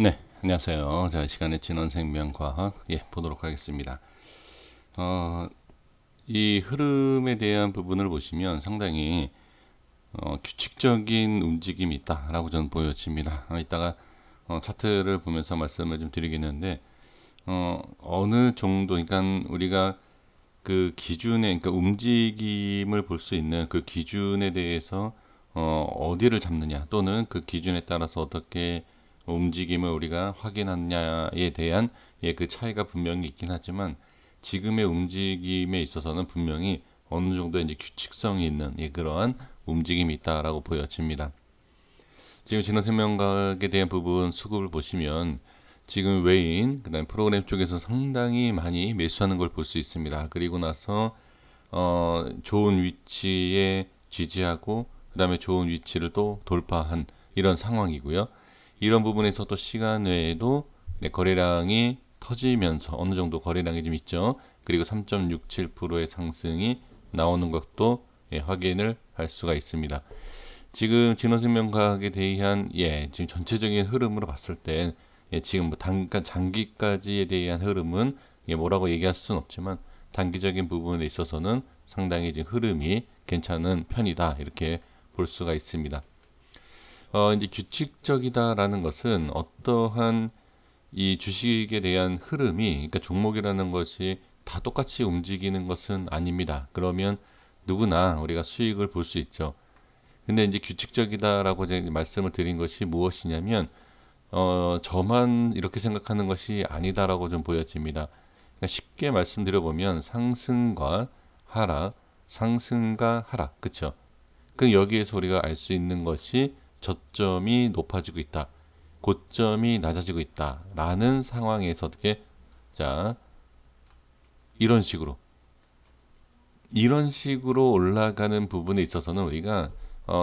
네, 안녕하세요. 자, 시간의 진원생명과학 보도록 하겠습니다. 어, 이 흐름에 대한 부분을 보시면 상당히 규칙적인 움직임이 있다라고 저는 보여집니다. 이따가 차트를 보면서 말씀을 좀 드리겠는데 어느 정도, 그러니까 우리가 그 기준에, 그러니까 움직임을 볼 수 있는 그 기준에 대해서 어디를 잡느냐 또는 그 기준에 따라서 어떻게 움직임을 우리가 확인하느냐에 대한 그 차이가 분명히 있긴 하지만 지금의 움직임에 있어서는 분명히 어느 정도 이제 규칙성이 있는 그러한 움직임이 있다라고 보여집니다. 지금 진화생명과학에 대한 부분 수급을 보시면 지금 외인, 그다음 프로그램 쪽에서 상당히 많이 매수하는 걸 볼 수 있습니다. 그리고 나서 좋은 위치에 지지하고 그다음에 좋은 위치를 또 돌파한 이런 상황이고요. 이런 부분에서 또 시간 외에도 거래량이 터지면서 어느 정도 거래량이 좀 있죠. 그리고 3.67%의 상승이 나오는 것도 확인을 할 수가 있습니다. 지금 진원생명과학에 대한 지금 전체적인 흐름으로 봤을 때 지금 뭐 장기까지에 대한 흐름은 뭐라고 얘기할 수는 없지만 단기적인 부분에 있어서는 상당히 지금 흐름이 괜찮은 편이다 이렇게 볼 수가 있습니다. 이제 규칙적이다라는 것은 어떠한 이 주식에 대한 흐름이, 그러니까 종목이라는 것이 다 똑같이 움직이는 것은 아닙니다. 그러면 누구나 우리가 수익을 볼 수 있죠. 근데 이제 규칙적이다라고 제가 말씀을 드린 것이 무엇이냐면 저만 이렇게 생각하는 것이 아니다라고 좀 보여집니다. 그러니까 쉽게 말씀드려보면 상승과 하락, 상승과 하락, 그쵸? 그 여기에서 우리가 알 수 있는 것이 저점이 높아지고 있다, 고점이 낮아지고 있다라는 상황에서 어떻게, 자, 이런 식으로 올라가는 부분에 있어서는 우리가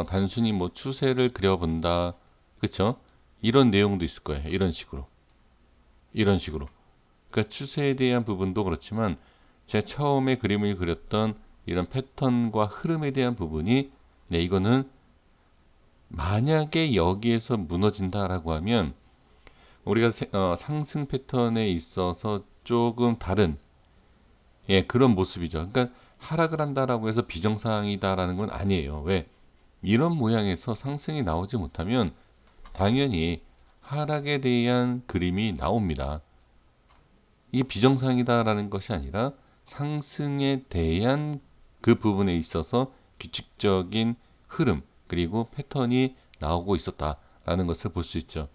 단순히 뭐 추세를 그려본다, 그쵸? 이런 내용도 있을 거예요. 이런 식으로. 그러니까 추세에 대한 부분도 그렇지만 제가 처음에 그림을 그렸던 이런 패턴과 흐름에 대한 부분이, 이거는 만약에 여기에서 무너진다라고 하면 우리가 상승 패턴에 있어서 조금 다른 그런 모습이죠. 그러니까 하락을 한다라고 해서 비정상이다라는 건 아니에요. 왜? 이런 모양에서 상승이 나오지 못하면 당연히 하락에 대한 그림이 나옵니다. 이게 비정상이다라는 것이 아니라 상승에 대한 그 부분에 있어서 규칙적인 흐름 그리고 패턴이 나오고 있었다라는 것을 볼 수 있죠.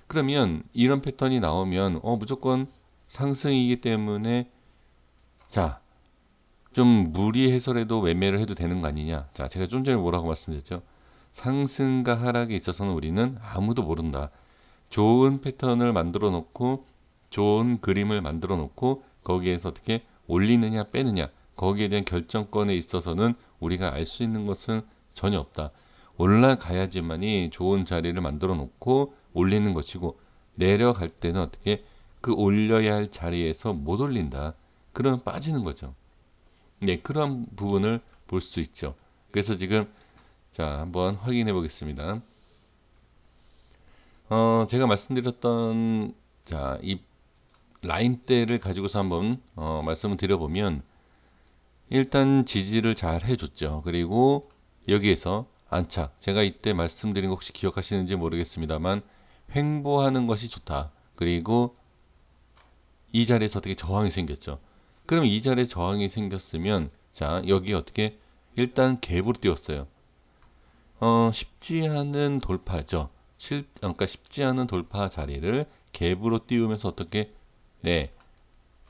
그러면 이런 패턴이 나오면 무조건 상승이기 때문에, 자, 좀 무리 해설해도 매매를 해도 되는 거 아니냐. 자, 제가 좀 전에 뭐라고 말씀드렸죠. 상승과 하락에 있어서는 우리는 아무도 모른다. 좋은 패턴을 만들어 놓고 좋은 그림을 만들어 놓고 거기에서 어떻게 올리느냐 빼느냐, 거기에 대한 결정권에 있어서는 우리가 알 수 있는 것은 전혀 없다. 올라가야지만이 좋은 자리를 만들어 놓고 올리는 것이고, 내려갈 때는 어떻게 그 올려야 할 자리에서 못 올린다. 그러면 빠지는 거죠. 그런 부분을 볼 수 있죠. 그래서 지금, 자, 한번 확인해 보겠습니다. 제가 말씀드렸던, 자, 이 라인대를 가지고서 한번 말씀을 드려보면, 일단 지지를 잘 해줬죠. 그리고 여기에서 안착, 제가 이때 말씀드린 거 혹시 기억하시는지 모르겠습니다만 횡보하는 것이 좋다. 그리고 이 자리에서 어떻게 저항이 생겼죠. 그럼 이 자리에 저항이 생겼으면, 자, 여기 어떻게 일단 갭으로 띄웠어요. 쉽지 않은 돌파죠. 그러니까 쉽지 않은 돌파 자리를 갭으로 띄우면서 어떻게,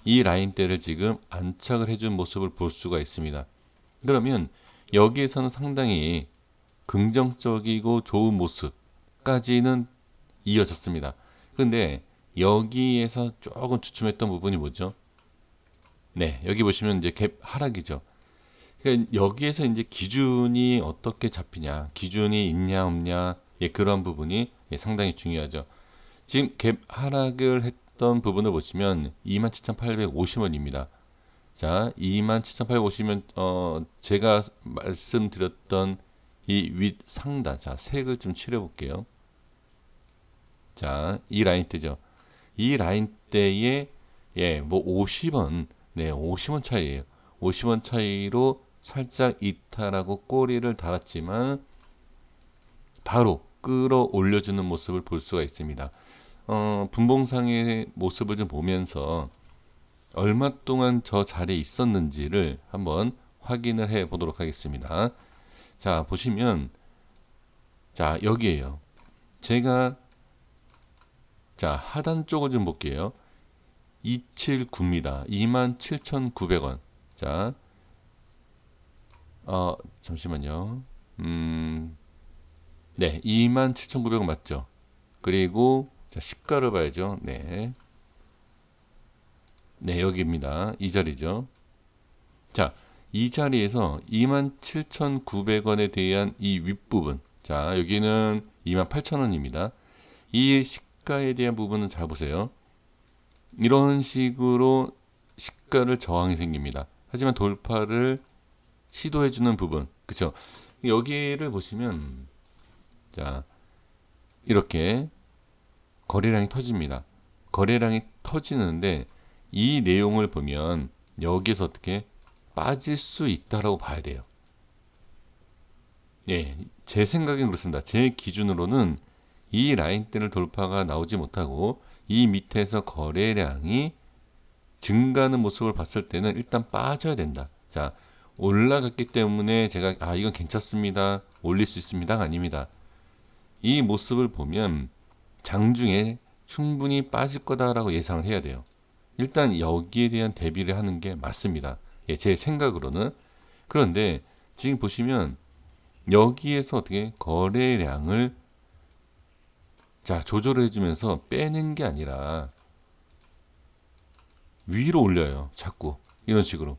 이 라인대를 지금 안착을 해준 모습을 볼 수가 있습니다. 그러면 여기에서는 상당히 긍정적이고 좋은 모습까지는 이어졌습니다. 근데 여기에서 조금 주춤했던 부분이 뭐죠? 여기 보시면 이제 갭 하락이죠. 그러니까 여기에서 이제 기준이 어떻게 잡히냐, 기준이 있냐 없냐, 그런 부분이 상당히 중요하죠. 지금 갭 하락을 했던 부분을 보시면 27,850원입니다. 자, 27,850원, 제가 말씀드렸던 이 윗 상단, 자, 색을 좀 칠해 볼게요. 자, 이 라인대죠. 이 라인대에 뭐 50원, 네, 50원 차이예요. 50원 차이로 살짝 이탈하고 꼬리를 달았지만 바로 끌어올려주는 모습을 볼 수가 있습니다. 분봉상의 모습을 좀 보면서 얼마 동안 저 자리에 있었는지를 한번 확인을 해 보도록 하겠습니다. 자, 보시면 자, 여기에요. 제가 자, 하단 쪽을 좀 볼게요. 279입니다. 27,900원. 자, 잠시만요. 네, 27,900원 맞죠? 그리고 자, 시가를 봐야죠. 네. 네, 여기입니다. 이 자리죠. 자, 이 자리에서 27,900원에 대한 이 윗부분. 자, 여기는 28,000원입니다. 이 시가에 대한 부분은 잘 보세요. 이런 식으로 시가를 저항이 생깁니다. 하지만 돌파를 시도해주는 부분. 그쵸? 여기를 보시면, 자, 이렇게 거래량이 터집니다. 거래량이 터지는데, 이 내용을 보면 여기에서 어떻게 빠질 수 있다라고 봐야 돼요. 예, 제 생각엔 그렇습니다. 제 기준으로는 이 라인대를 돌파가 나오지 못하고 이 밑에서 거래량이 증가하는 모습을 봤을 때는 일단 빠져야 된다. 자, 올라갔기 때문에 제가 이건 괜찮습니다. 올릴 수 있습니다가 아닙니다. 이 모습을 보면 장중에 충분히 빠질 거다라고 예상을 해야 돼요. 일단 여기에 대한 대비를 하는 게 맞습니다. 예, 제 생각으로는. 그런데 지금 보시면 여기에서 어떻게 거래량을 자, 조절을 해주면서 빼는 게 아니라 위로 올려요. 자꾸 이런 식으로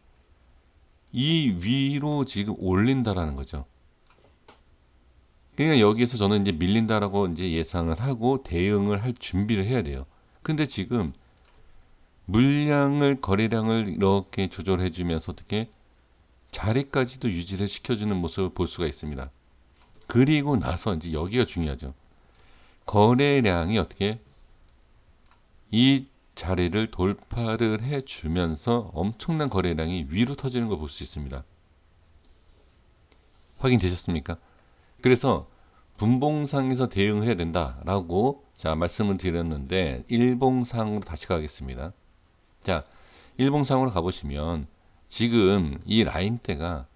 이 위로 지금 올린다라는 거죠. 그러니까 여기에서 저는 이제 밀린다라고 이제 예상을 하고 대응을 할 준비를 해야 돼요. 근데 지금 물량을 거래량을 이렇게 조절해 주면서 어떻게 자리까지도 유지를 시켜주는 모습을 볼 수가 있습니다. 그리고 나서 이제 여기가 중요하죠. 거래량이 어떻게 이 자리를 돌파를 해주면서 엄청난 거래량이 위로 터지는 걸 볼 수 있습니다. 확인되셨습니까? 그래서 분봉상에서 대응을 해야 된다라고 자 말씀을 드렸는데 일봉상으로 다시 가겠습니다. 자, 일봉상으로 가보시면 지금 이 라인대가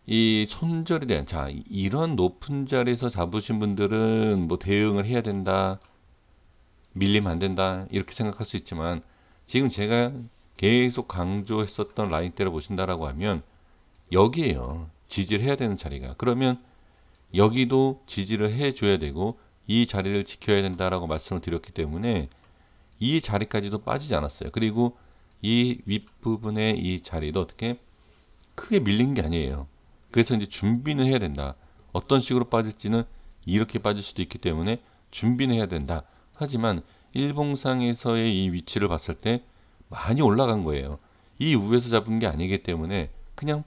이 손절에 대한 자 이런 높은 자리에서 잡으신 분들은 뭐 대응을 해야 된다, 밀리면 안 된다 이렇게 생각할 수 있지만 지금 제가 계속 강조했었던 라인대를 보신다라고 하면 여기에요. 지지를 해야 되는 자리가. 그러면 여기도 지지를 해줘야 되고 이 자리를 지켜야 된다라고 말씀을 드렸기 때문에 이 자리까지도 빠지지 않았어요. 그리고 이 윗부분의 이 자리도 어떻게 크게 밀린 게 아니에요. 그래서 이제 준비는 해야 된다. 어떤 식으로 빠질지는 이렇게 빠질 수도 있기 때문에 준비는 해야 된다. 하지만 일봉상에서의 이 위치를 봤을 때 많이 올라간 거예요. 이 위에서 잡은 게 아니기 때문에 그냥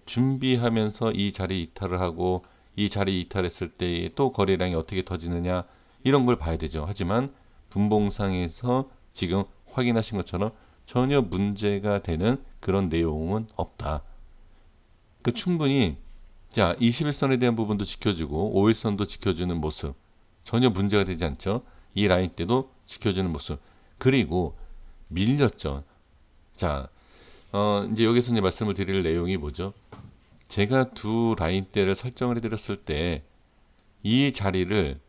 준비하면서 이 자리 이탈을 하고 이 자리 이탈했을 때 또 거래량이 어떻게 터지느냐 이런 걸 봐야 되죠. 하지만 분봉상에서 지금 확인하신 것처럼 전혀 문제가 되는 그런 내용은 없다. 그 충분히 자 21선에 대한 부분도 지켜주고 5일선도 지켜주는 모습 전혀 문제가 되지 않죠. 이 라인 때도 지켜주는 모습 그리고 밀렸죠. 자 이제 여기서 이제 말씀을 드릴 내용이 뭐죠? 제가 두 라인대를 설정을 해드렸을 때 이 자리를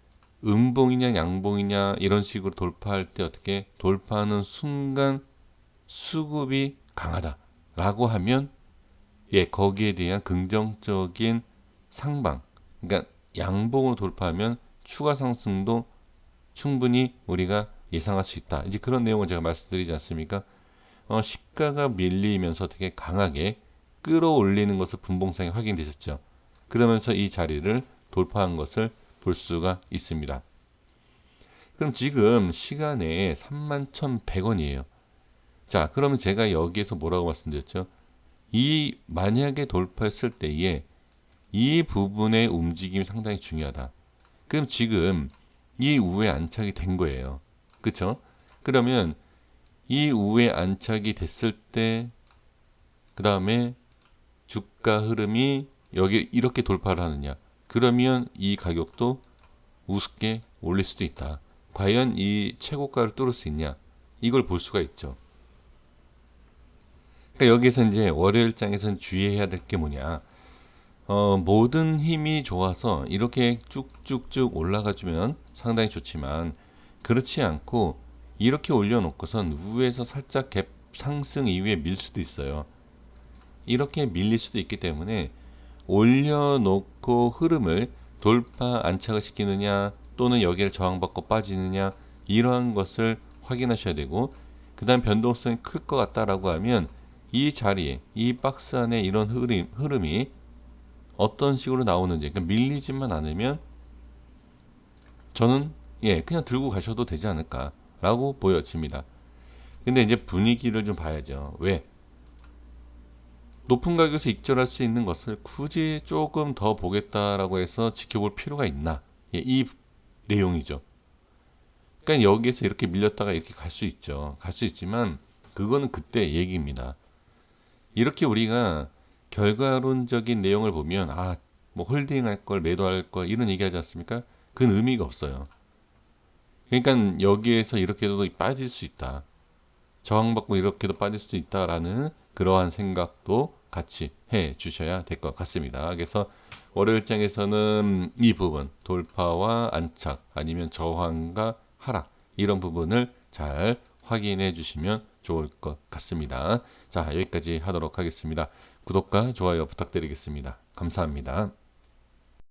음봉이냐 양봉이냐 이런 식으로 돌파할 때 어떻게 돌파하는 순간 수급이 강하다라고 하면 거기에 대한 긍정적인 상방 그러니까 양봉으로 돌파하면 추가 상승도 충분히 우리가 예상할 수 있다. 이제 그런 내용을 제가 말씀드리지 않습니까? 시가가 밀리면서 되게 강하게 끌어올리는 것을 분봉상에 확인되셨죠. 그러면서 이 자리를 돌파한 것을 볼 수가 있습니다. 그럼 지금 시간에 31,100원이에요. 자, 그러면 제가 여기에서 뭐라고 말씀드렸죠? 이 만약에 돌파했을 때에 이 부분의 움직임이 상당히 중요하다. 그럼 지금 이 우에 안착이 된 거예요. 그쵸? 그러면 이 우에 안착이 됐을 때 그 다음에 주가 흐름이 여기 이렇게 돌파를 하느냐, 그러면 이 가격도 우습게 올릴 수도 있다. 과연 이 최고가를 뚫을 수 있냐, 이걸 볼 수가 있죠. 그러니까 여기서 이제 월요일장에서는 주의해야 될 게 뭐냐, 모든 힘이 좋아서 이렇게 쭉쭉쭉 올라가주면 상당히 좋지만, 그렇지 않고 이렇게 올려놓고선 위에서 살짝 갭 상승 이후에 밀 수도 있어요. 이렇게 밀릴 수도 있기 때문에 올려놓고 흐름을 돌파 안착을 시키느냐, 또는 여기를 저항받고 빠지느냐, 이러한 것을 확인하셔야 되고, 그 다음 변동성이 클 것 같다라고 하면 이 자리에, 이 박스 안에 이런 흐름이 어떤 식으로 나오는지, 그러니까 밀리지만 않으면 저는 그냥 들고 가셔도 되지 않을까 라고 보여집니다. 근데 이제 분위기를 좀 봐야죠. 왜? 높은 가격에서 익절할 수 있는 것을 굳이 조금 더 보겠다라고 해서 지켜볼 필요가 있나? 이 내용이죠. 그러니까 여기에서 이렇게 밀렸다가 이렇게 갈 수 있죠. 갈 수 있지만 그거는 그때 얘기입니다. 이렇게 우리가 결과론적인 내용을 보면 뭐 홀딩할 걸, 매도할 걸 이런 얘기하지 않습니까? 그건 의미가 없어요. 그러니까 여기에서 이렇게도 빠질 수 있다. 저항받고 이렇게도 빠질 수 있다라는 그러한 생각도 같이 해 주셔야 될 것 같습니다. 그래서 월요일장에서는 이 부분, 돌파와 안착 아니면 저항과 하락, 이런 부분을 잘 확인해 주시면 좋을 것 같습니다. 자, 여기까지 하도록 하겠습니다. 구독과 좋아요 부탁드리겠습니다. 감사합니다.